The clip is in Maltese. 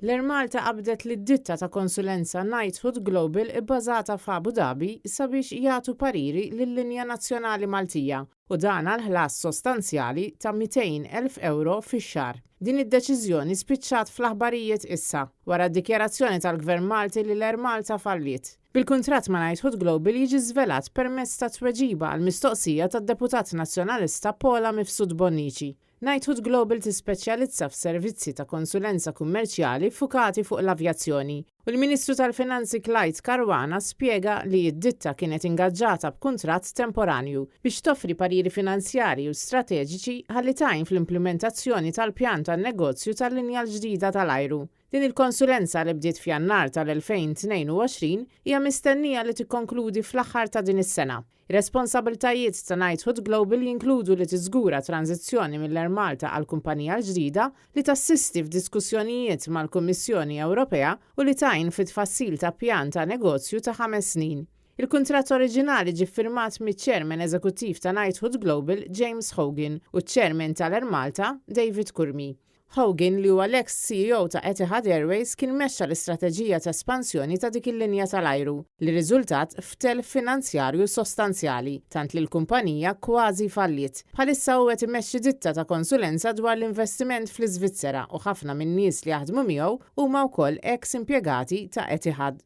L-Air Malta qabdet li d-ditta ta' konsulenza Knighthood Global ibbażata f'Abu Dhabi sabiex jagħtu pariri lill-linja nazzjonali Maltija u dan għal ħlas sostanzjali ta' 200,000 euro fix-xahar. Din id-deċiżjoni spiċċat fl-aħbarijiet issa wara d-dikjarazzjoni tal-Gvern Malti li l-Air Malta falliet. Bil-kuntratt ma' Knighthood Global jiġi żvelat permezz ta' tweġiba għal mistoqsija tad-Deputat Nazzjonalista Paula Mifsud Bonnici. Knighthood Global tispeċjalizza f'servizzi ta' konsulenza kummerċjali fukati fuq l-avjazzjoni u l-Ministru tal-Finanzi Clyde Caruana spjega li d-ditta kienet ingaġġata b'kuntratt temporanju biex toffri pariri finanzjarji u strateġiċi ħalli tgħin fl-implementazzjoni tal-pjan tan-negozju tal-linja l-ġdida tal-ajru. Din il-konsulenza li bdiet f'Jannar tal-2022 hija mistennija li tikkonkludi fl-aħħar ta' din is-sena. Ir-responsabiltajiet ta' Knighthood Global jinkludu li tiżgura tranzizzjoni mill-Air Malta għal kumpanija l-ġdida li tassisti f'diskussjonijiet mal-Kummissjoni Ewropea u li tgħin fit-tfassil ta' pjan ta' negozju ta' 5 snin. Il-kuntratt oriġinali ġie ffirmat miċ-Chairman Eżekuttiv ta' Knighthood Global James Hogan u ċ-Chairman tal-Air Malta David Kurmi. Hogan li huwa l-ex CEO ta' Etihad Airways kien mexxa l-istrateġija ta' espansjoni ta' dik il-linja tal-ajru li riżultat f'telf finanzjarju sostanzjali tant li l-kumpanija kważi falliet. Bħalissa huwa qed imexxi ditta ta' konsulenza dwar l-investiment fl-Iżvizzera u ħafna min-nies li jaħdmu miegħu huma wkoll ex impjegati ta' Etihad.